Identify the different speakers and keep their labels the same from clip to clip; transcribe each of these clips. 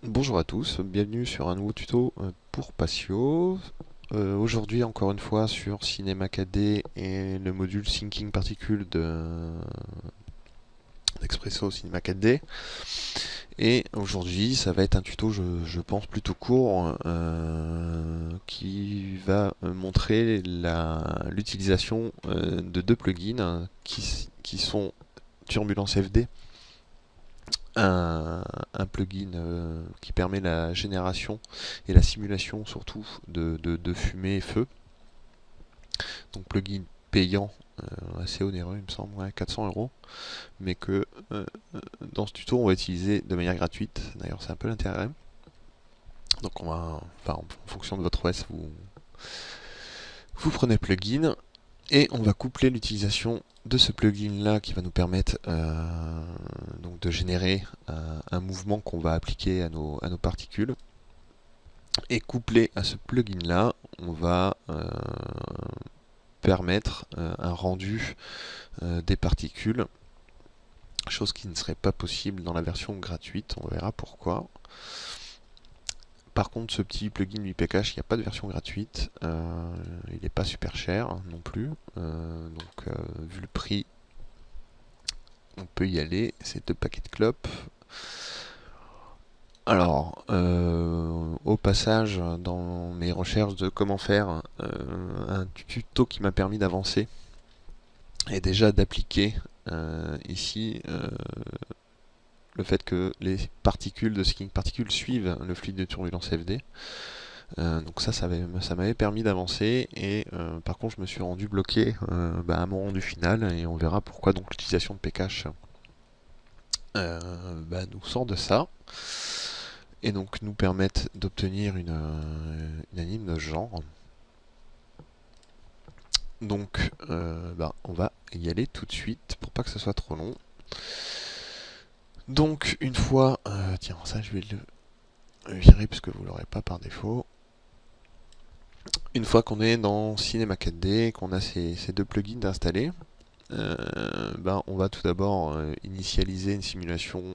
Speaker 1: Bonjour à tous, bienvenue sur un nouveau tuto pour Patio. Aujourd'hui encore une fois sur Cinema 4D et le module Syncing Particle d'Expresso Cinema 4D. Et aujourd'hui ça va être un tuto je pense plutôt court qui va montrer l'utilisation de deux plugins qui sont Turbulence FD, un plugin qui permet la génération et la simulation surtout de fumée et feu. Donc plugin payant, assez onéreux il me semble, ouais, 400 €, mais que dans ce tuto on va utiliser de manière gratuite. D'ailleurs c'est un peu l'intérêt. Donc on va, enfin, en fonction de votre OS, vous prenez le plugin et on va coupler l'utilisation de ce plugin là qui va nous permettre donc de générer un mouvement qu'on va appliquer à nos particules. Et couplé à ce plugin là, on va permettre un rendu des particules, chose qui ne serait pas possible dans la version gratuite, on verra pourquoi. Par contre, ce petit plugin UPcache, il n'y a pas de version gratuite, il n'est pas super cher non plus, donc vu le prix, on peut y aller. C'est 2 paquets de clopes. Alors, au passage, dans mes recherches de comment faire, un tuto qui m'a permis d'avancer et déjà d'appliquer ici le fait que les particules de Syncing Particle suivent le fluide de turbulence FD. Donc ça m'avait permis d'avancer, et par contre je me suis rendu bloqué à mon rendu final, et on verra pourquoi donc l'utilisation de Pcache nous sort de ça, et donc nous permettent d'obtenir une anime de ce genre. Donc on va y aller tout de suite pour pas que ce soit trop long. Donc une fois, tiens ça je vais le virer parce que vous l'aurez pas par défaut. Une fois qu'on est dans Cinema 4D, qu'on a ces deux plugins installés, on va tout d'abord initialiser une simulation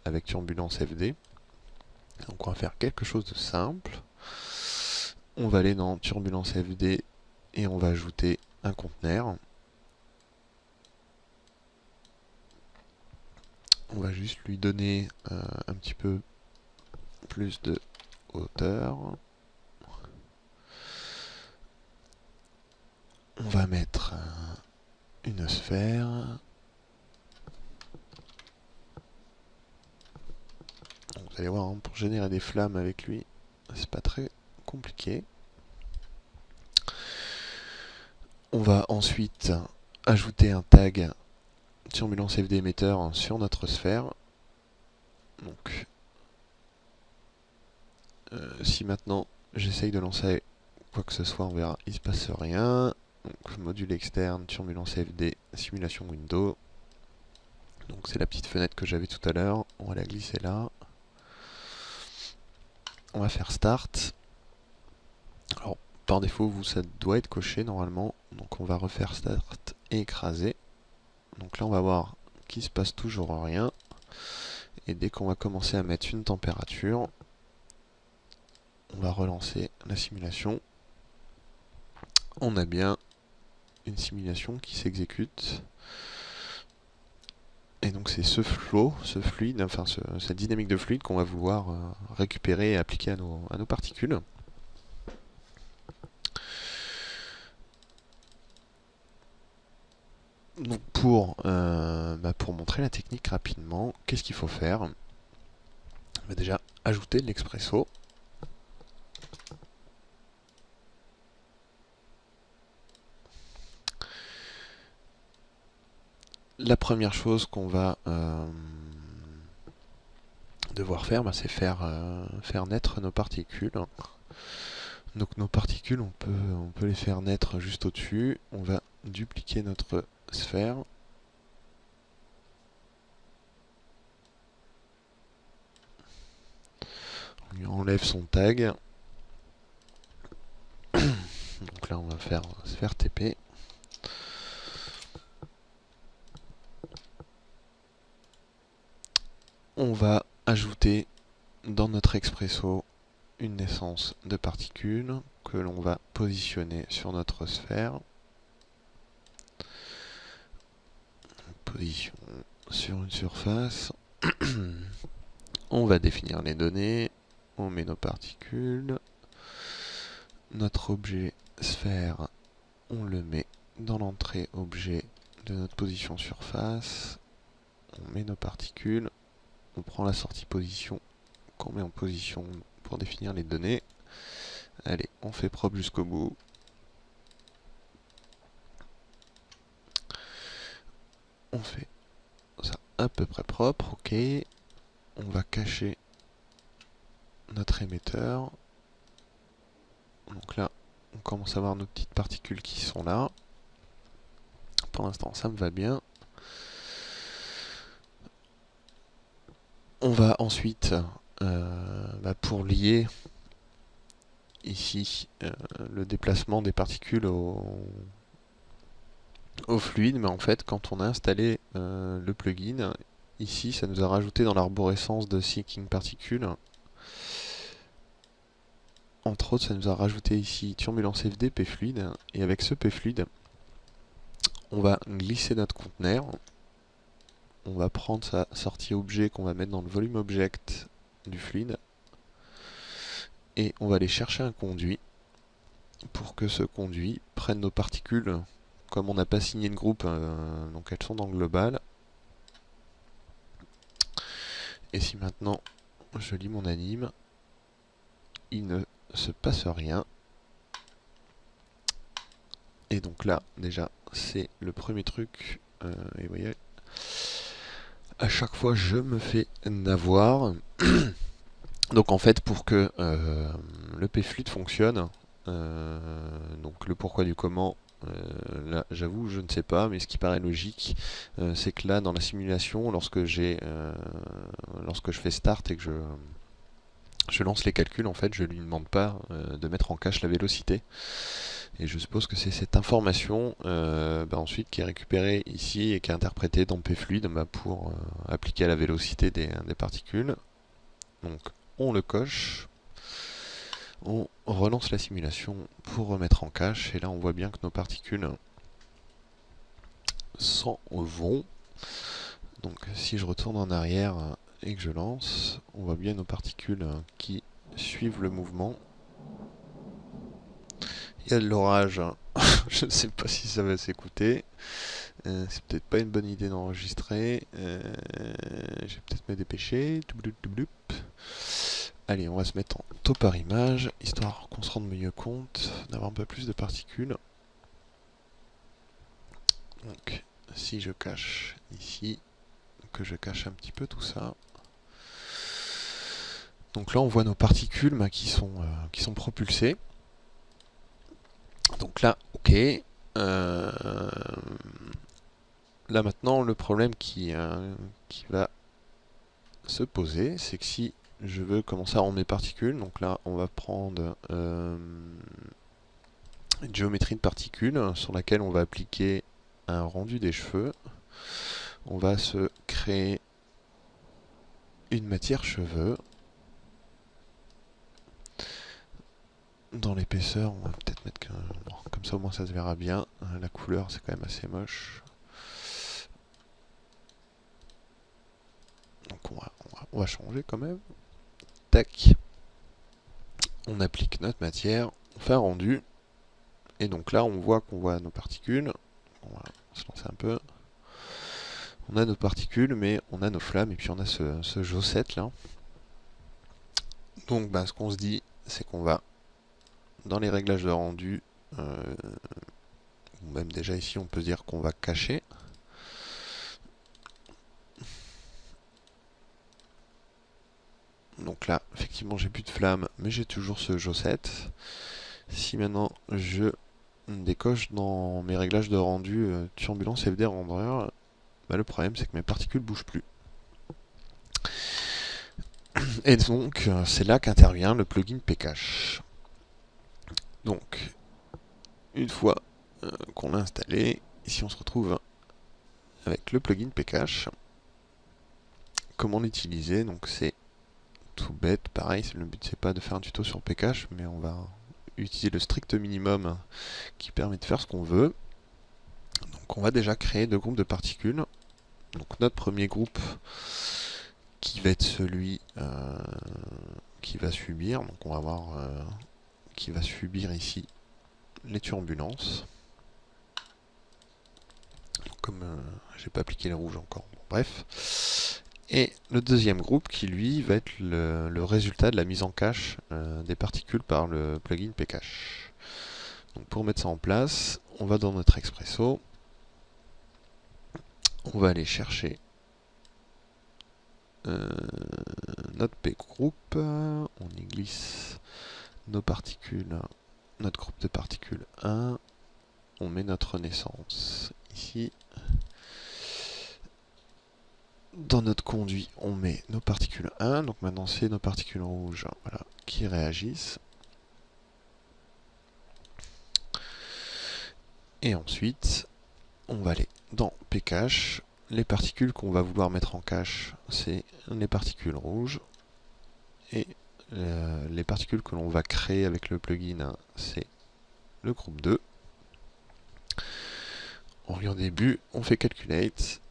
Speaker 1: avec Turbulence FD. Donc on va faire quelque chose de simple. On va aller dans Turbulence FD et on va ajouter un conteneur. On va juste lui donner un petit peu plus de hauteur. On va mettre une sphère. Donc, vous allez voir, hein, pour générer des flammes avec lui, c'est pas très compliqué. On va ensuite ajouter un tag Turbulence FD émetteur sur notre sphère. Donc, si maintenant j'essaye de lancer quoi que ce soit, on verra, il se passe rien. Donc, module externe, Turbulence FD, simulation window. Donc c'est la petite fenêtre que j'avais tout à l'heure. On va la glisser là. On va faire start. Alors par défaut, ça doit être coché normalement. Donc on va refaire start et écraser. Donc là on va voir qu'il se passe toujours rien. Et dès qu'on va commencer à mettre une température, on va relancer la simulation. On a bien une simulation qui s'exécute. Et donc c'est ce flow, ce fluide, enfin cette dynamique de fluide qu'on va vouloir récupérer et appliquer à nos particules. Donc pour montrer la technique rapidement, qu'est-ce qu'il faut faire? On va déjà ajouter de l'expresso. La première chose qu'on va devoir faire, c'est faire naître nos particules. Donc nos particules, on peut les faire naître juste au-dessus. On va dupliquer notre sphère. On lui enlève son tag. Donc là on va faire sphère TP. On va ajouter dans notre expresso une naissance de particules que l'on va positionner sur notre sphère. Position sur une surface. On va définir les données. On met nos particules. Notre objet sphère, on le met dans l'entrée objet de notre position surface. On met nos particules. On prend la sortie position qu'on met en position pour définir les données. Allez, on fait propre jusqu'au bout. On fait ça à peu près propre, ok. On va cacher notre émetteur. Donc là, on commence à voir nos petites particules qui sont là. Pour l'instant, ça me va bien. On va ensuite, pour lier ici le déplacement des particules au fluide, mais en fait, quand on a installé le plugin, ici, ça nous a rajouté dans l'arborescence de Seeking Particules. Entre autres, ça nous a rajouté ici Turbulence FD P-Fluide, et avec ce P-Fluide, on va glisser notre conteneur. On va prendre sa sortie objet qu'on va mettre dans le volume object du fluide, et on va aller chercher un conduit pour que ce conduit prenne nos particules. Comme on n'a pas signé de groupe, donc elles sont dans le global. Et si maintenant je lis mon anime, il ne se passe rien. Et donc là, déjà, c'est le premier truc. Et vous voyez, à chaque fois, je me fais avoir. Donc en fait, pour que le P-Fluide fonctionne, donc le pourquoi du comment, là j'avoue je ne sais pas, mais ce qui paraît logique, c'est que là dans la simulation, lorsque je fais start et que je lance les calculs, en fait je lui demande pas de mettre en cache la vélocité. Et je suppose que c'est cette information ensuite qui est récupérée ici et qui est interprétée dans P-Fluide pour appliquer à la vélocité des particules. Donc on le coche. On relance la simulation pour remettre en cache, et là on voit bien que nos particules s'en vont. Donc si je retourne en arrière et que je lance, on voit bien nos particules qui suivent le mouvement. Il y a de l'orage, je ne sais pas si ça va s'écouter. C'est peut-être pas une bonne idée d'enregistrer. Je vais peut-être me dépêcher. Allez, on va se mettre en taux par image, histoire qu'on se rende mieux compte d'avoir un peu plus de particules. Donc, si je cache ici, que je cache un petit peu tout ça. Donc là, on voit nos particules qui sont propulsées. Donc là, ok. Là maintenant, le problème qui va se poser, c'est que si je veux commencer à rendre mes particules, donc là on va prendre une géométrie de particules sur laquelle on va appliquer un rendu des cheveux. On va se créer une matière cheveux. Dans l'épaisseur, on va peut-être mettre comme ça au moins ça se verra bien. La couleur c'est quand même assez moche. Donc on va changer quand même. Tac. On applique notre matière, on fait un rendu. Et donc là on voit qu'on voit nos particules. On va se lancer un peu. On a nos particules, mais on a nos flammes, et puis on a ce J7 là. Donc ce qu'on se dit, c'est qu'on va dans les réglages de rendu, ou même déjà ici on peut dire qu'on va cacher. Donc là, effectivement, j'ai plus de flamme, mais j'ai toujours ce J7. Si maintenant je décoche dans mes réglages de rendu Turbulence FD Renderer, le problème c'est que mes particules bougent plus. Et donc, c'est là qu'intervient le plugin Pcache. Donc, une fois qu'on l'a installé, ici on se retrouve avec le plugin Pcache. Comment l'utiliser? Donc c'est tout bête. bête. Pareil, le but c'est pas de faire un tuto sur Pcache, mais on va utiliser le strict minimum qui permet de faire ce qu'on veut. Donc on va déjà créer 2 groupes de particules. Donc notre premier groupe qui va être celui qui va subir, donc on va voir qui va subir ici les turbulences. Comme j'ai pas appliqué les rouges encore, bon, bref. Et le deuxième groupe qui lui va être le résultat de la mise en cache des particules par le plugin Pcache. Donc pour mettre ça en place, on va dans notre Expresso, on va aller chercher notre P-group, on y glisse nos particules, notre groupe de particules 1, on met notre naissance ici. Dans notre conduit, on met nos particules 1, donc maintenant c'est nos particules rouges, voilà, qui réagissent. Et ensuite, on va aller dans Pcache. Les particules qu'on va vouloir mettre en cache, c'est les particules rouges. Et les particules que l'on va créer avec le plugin, c'est le groupe 2. On revient au début, on fait Calculate.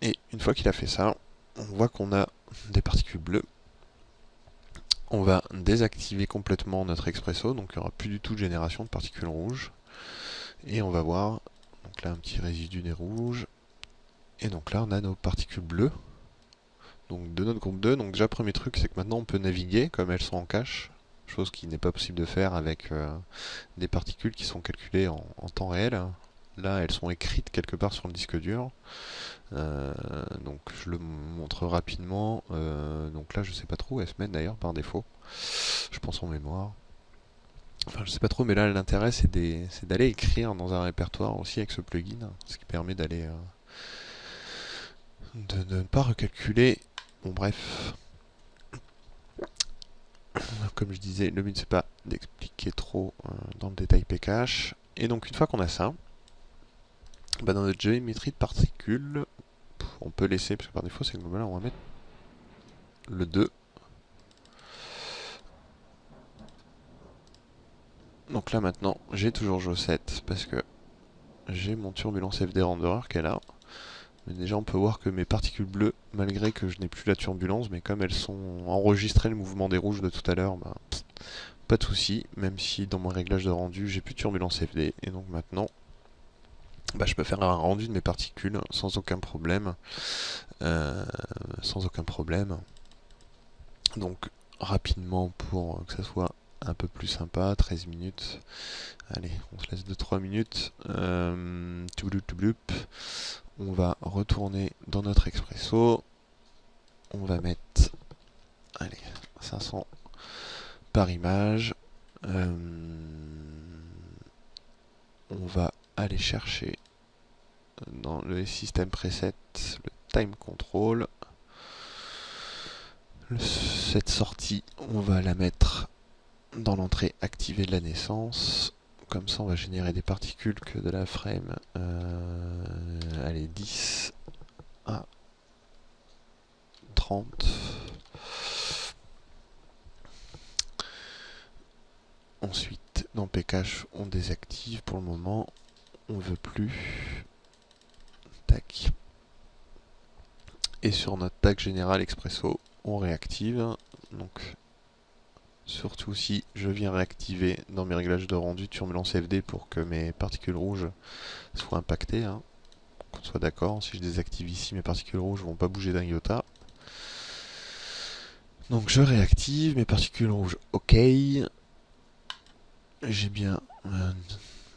Speaker 1: Et une fois qu'il a fait ça, on voit qu'on a des particules bleues. On va désactiver complètement notre Expresso, donc il n'y aura plus du tout de génération de particules rouges. Et on va voir, donc là un petit résidu des rouges. Et donc là on a nos particules bleues. Donc de notre groupe 2, donc déjà premier truc c'est que maintenant on peut naviguer comme elles sont en cache. Chose qui n'est pas possible de faire avec des particules qui sont calculées en temps réel. Là elles sont écrites quelque part sur le disque dur. Donc je le montre rapidement. Donc là je sais pas trop où elles se mettent d'ailleurs par défaut. Je pense en mémoire. Enfin je sais pas trop, mais là l'intérêt c'est d'aller écrire dans un répertoire aussi avec ce plugin, ce qui permet d'aller de ne pas recalculer. Bon bref. Comme je disais, le but c'est pas d'expliquer trop dans le détail Pcache. Et donc une fois qu'on a ça, bah, dans notre géométrie de particules, on peut laisser, parce que par défaut c'est global, on va mettre le 2. Donc là maintenant, j'ai toujours Jo7 parce que j'ai mon turbulence FD renderer qui est là. Mais déjà on peut voir que mes particules bleues, malgré que je n'ai plus la turbulence, mais comme elles sont enregistrées le mouvement des rouges de tout à l'heure, bah, pas de souci, même si dans mon réglage de rendu j'ai plus de turbulence FD. Et donc maintenant, bah, je peux faire un rendu de mes particules sans aucun problème. Donc rapidement pour que ça soit un peu plus sympa, 13 minutes. Allez, on se laisse 2-3 minutes. On va retourner dans notre Expresso. On va mettre, allez, 500 par image. On va aller chercher dans le système preset le time control. Cette sortie, on va la mettre dans l'entrée activée de la naissance. Comme ça, on va générer des particules que de la frame. Allez, 10 à 30. Ensuite, dans Pcache, on désactive pour le moment. On veut plus. Tac. Et sur notre tag général Expresso, on réactive. Donc, surtout si je viens réactiver dans mes réglages de rendu turbulence FD pour que mes particules rouges soient impactées. Hein. Qu'on soit d'accord, si je désactive ici, mes particules rouges vont pas bouger d'un iota. Donc je réactive, mes particules rouges, ok. J'ai bien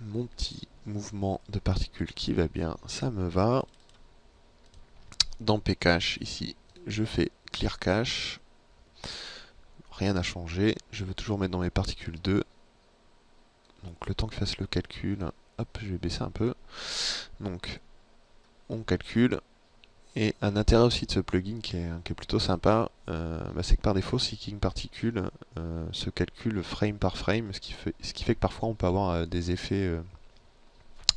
Speaker 1: mon petit mouvement de particules qui va bien, ça me va. Dans Pcache, ici, je fais Clear Cache. Rien n'a changé, je veux toujours mettre dans mes particules 2. Donc le temps que fasse le calcul, hop, je vais baisser un peu. Donc on calcule. Et un intérêt aussi de ce plugin qui est plutôt sympa, c'est que par défaut, Seeking Particle se calcule frame par frame, ce qui fait que parfois on peut avoir des effets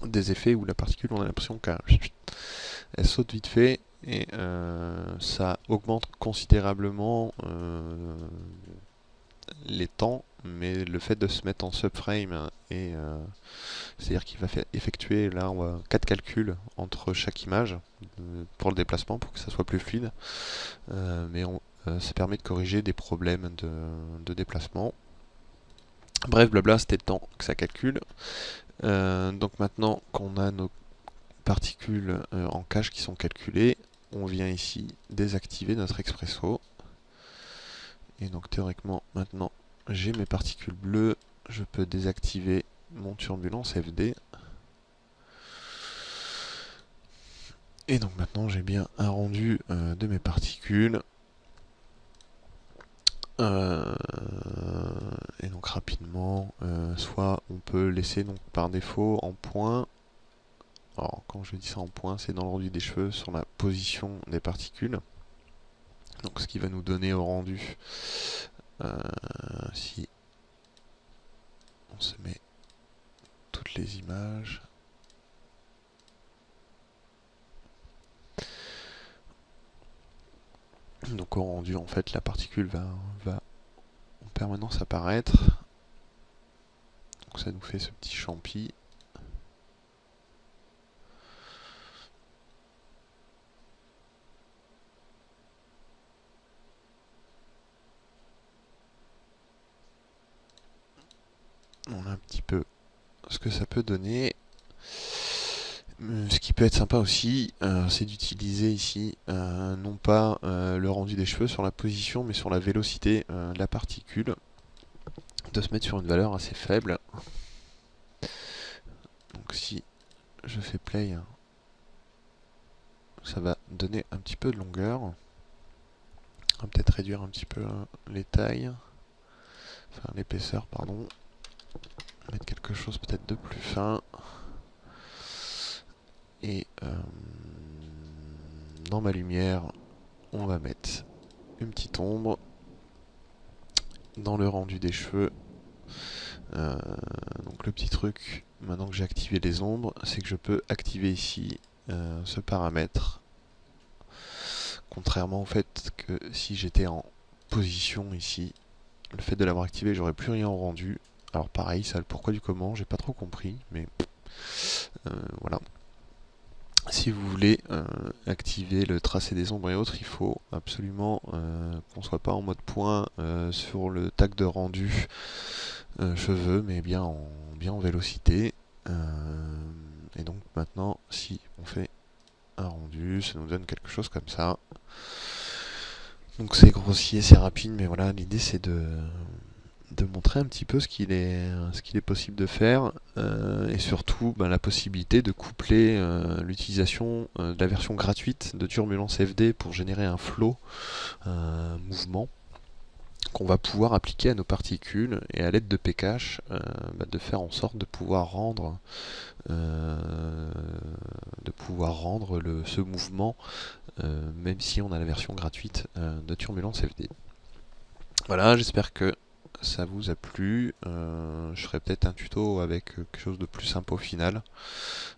Speaker 1: où la particule, on a l'impression qu'elle saute vite fait, et ça augmente considérablement les temps, mais le fait de se mettre en subframe et c'est-à-dire qu'il va effectuer là 4 calculs entre chaque image pour le déplacement pour que ça soit plus fluide, mais ça permet de corriger des problèmes de déplacement. Bref, blabla, c'était le temps que ça calcule. Donc maintenant qu'on a nos particules en cache qui sont calculées, on vient ici désactiver notre expresso. Et donc théoriquement, maintenant, j'ai mes particules bleues. Je peux désactiver mon turbulence FD. Et donc maintenant, j'ai bien un rendu de mes particules. Et donc rapidement, soit on peut laisser donc par défaut en point. Alors quand je dis ça en point, c'est dans le rendu des cheveux sur la position des particules. Donc ce qui va nous donner au rendu, si on se met toutes les images. Donc au rendu, en fait, la particule va en permanence apparaître. Donc ça nous fait ce petit champi. On a un petit peu ce que ça peut donner. Ce qui peut être sympa aussi, c'est d'utiliser ici non pas le rendu des cheveux sur la position, mais sur la vélocité de la particule. De se mettre sur une valeur assez faible. Donc si je fais play, ça va donner un petit peu de longueur. On va peut-être réduire un petit peu les tailles. Enfin l'épaisseur, pardon. Mettre quelque chose peut-être de plus fin. Et dans ma lumière, on va mettre une petite ombre. Dans le rendu des cheveux, donc le petit truc, maintenant que j'ai activé les ombres, c'est que je peux activer ici ce paramètre. Contrairement au fait que si j'étais en position ici, le fait de l'avoir activé, j'aurais plus rien au rendu. Alors pareil, ça le pourquoi du comment, j'ai pas trop compris, mais voilà. Si vous voulez activer le tracé des ombres et autres, il faut absolument qu'on soit pas en mode point sur le tag de rendu cheveux, mais bien en vélocité. Et donc maintenant, si on fait un rendu, ça nous donne quelque chose comme ça. Donc c'est grossier, c'est rapide, mais voilà, l'idée c'est de montrer un petit peu ce qu'il est possible de faire, et surtout la possibilité de coupler l'utilisation de la version gratuite de Turbulence FD pour générer un flow, un mouvement qu'on va pouvoir appliquer à nos particules et à l'aide de Pcache de faire en sorte de pouvoir rendre ce mouvement même si on a la version gratuite de Turbulence FD. Voilà, j'espère que ça vous a plu. Je ferai peut-être un tuto avec quelque chose de plus simple au final.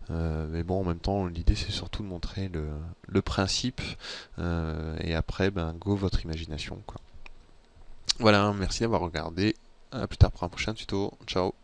Speaker 1: Mais bon, en même temps, l'idée c'est surtout de montrer le principe. Et après, go votre imagination, quoi. Voilà, merci d'avoir regardé. À plus tard pour un prochain tuto. Ciao.